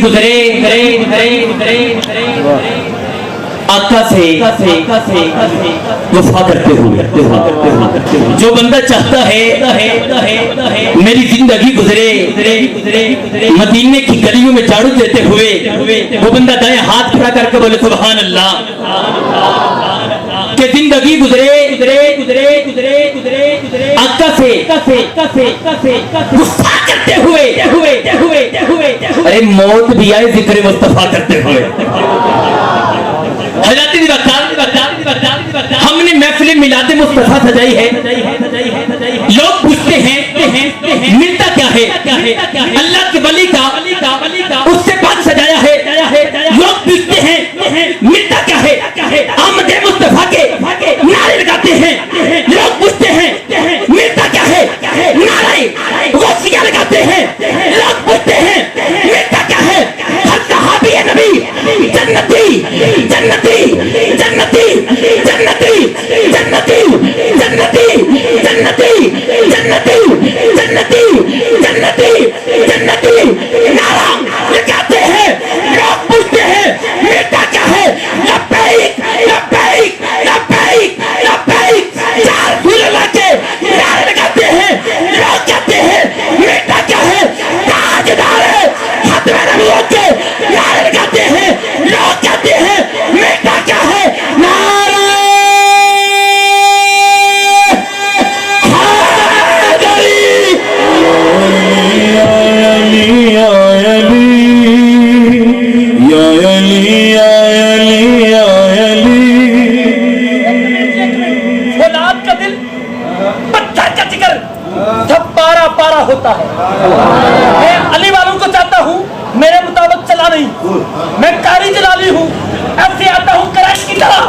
گزرے آقا سے وفا کرتے ہوئے جو بندہ چاہتا ہے میری زندگی گزرے مدینے کی گلیوں میں جھاڑو دیتے ہوئے وہ بندہ دائیں ہاتھ کھڑا کر کے بولے سبحان اللہ کہ زندگی گزرے آقا سے وفا کرتے ہوئے ارے موت بھی آئے ذکر مصطفیٰ کرتے ہوئے حضرت ہم نے محفل میلاد مصطفیٰ سجائی ہے لوگ پوچھتے ہیں ملتا کیا ہے اللہ کے ولی کا اس سے بات سجایا ہے لوگ پوچھتے ہیں ملتا کیا ہے آمد مصطفیٰ کے نعرے لگاتے ہیں لوگ پوچھتے ہیں ملتا کیا ہے نعرے غوثیہ لگاتے ہیں لوگ پوچھتے ہیں ملتا کیا ہے ہر صحابی نبی جنتی جنتی جنتی جنتی جنتی جنتی جنتی جنتی جنتی جنتی جنتی نعرہ لگاتے ہیں لوگ پوچھتے ہیں ملتا کیا ہے لبیک لبیک لبیک لبیک چار پھول اللہ کے نعرے لگاتے ہیں لوگ کہتے ہیں ملتا کیا ہے تاجدار ختم نبوت کے نعرے لگاتے ہیں لوگ کہتے ہیں ملتا کیا ہے نعرہ حیدری یا علی یا علی یا علی یا علی یا علی فولاد کا دل پتھر کا جگر سب پارا پارا ہوتا ہے میں علی والوں کو چاہتا ہوں میرے مطابق چلا نہیں میں کاری جلالی ہوں ایسے آتا ہوں کرش کی طرح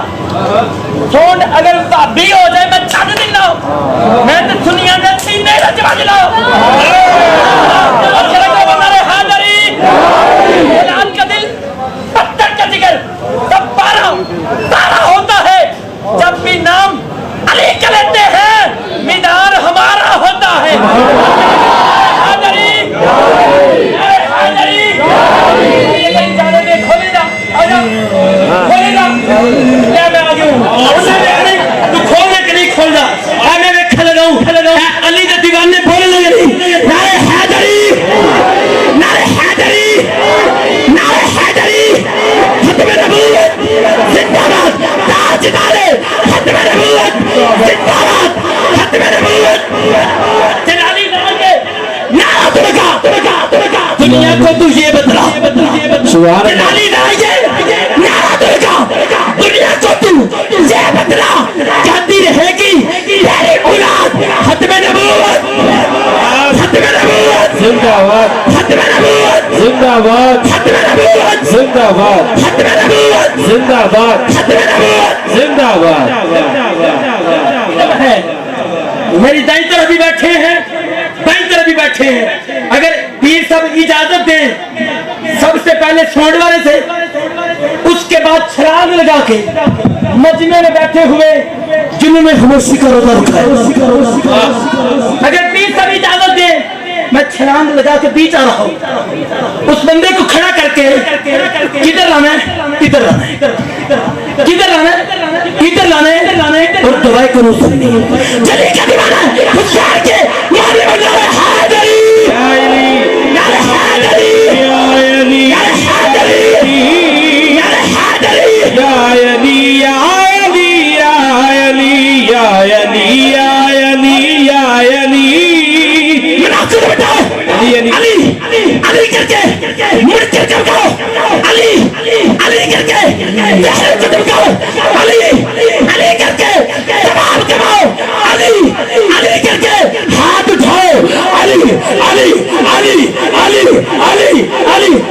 سون اگر بابی ہو جائے میں چھانے دینا میں تو دنیا میں سینے رجبہ جلاؤ فولاد کا دل پتھر کا جگر سب پارا پارا ہوتا ہے جب بھی نام علی کا لیتے ہیں میدان ہمارا ہوتا ہے حیدری حیدری کھولے جا کھولے جا کیا میں آگے ہوں تو کھولنے کے نہیں کھول جا میں کھل رہا ہوں علی کے دیوانے بولنے لگے نہیں نعرہ حیدری نعرہ حیدری نعرہ حیدری ختم نبوت زندہ باد تاجدار ختم نبوت زندہ باد ختم نبوت جلالی نام کے نعرہ تمکا دنیا کو تو یہ بتلا جلالی نام کے نعرہ تمکا دنیا کو تو یہ بتلا جاتی رہے گی تیری اولاد ختم نبوت ختم نبوت زندہ باد ختم نبوت زندہ باد ختم نبوت زندہ باد ختم نبوت زندہ باد ختم نبوت زندہ باد میری دائیں طرف بھی بیٹھے ہیں بائیں طرف بھی بیٹھے ہیں اگر پیر صاحب اجازت دیں سب سے پہلے سونڈ والے سے اس کے بعد چھرانگ لگا کے مجمع میں بیٹھے ہوئے جنہوں میں خاموشی کا روزہ رکھا ہے اگر پیر صاحب اجازت دیں میں چھلانگ لگا کے بیچ آ رہا ہوں اس بندے کو کھڑا کر کے کدھر لانا ہے کدھر لانا ہے کدھر لانا ہے کدھر لانا ہے اور دعائیں کرو سننی چلے کا دیوانہ ہوشیار کے مارے بندہ حیدری نعرہ حیدری نعرہ حیدری نعرہ حیدری یا علی یا علی یا علی یا علی یا علی یا علی مناظر بتاؤ علی علی کر کے مڑ کر کے بتاؤ علی کر کے دہر کو دمکاؤ علی کر کے تمام کماؤ علی کر کے ہاتھ اٹھاؤ علی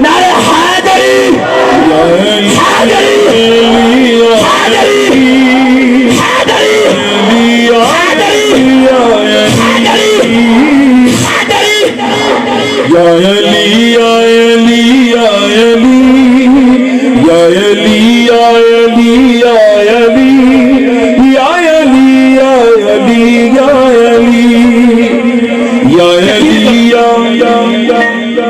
نعرہ حیدری حیدری حیدری حیدری یا علی یا علی یا علی یا علی یا علی یا علی یا علی یا علی یا علی یا علی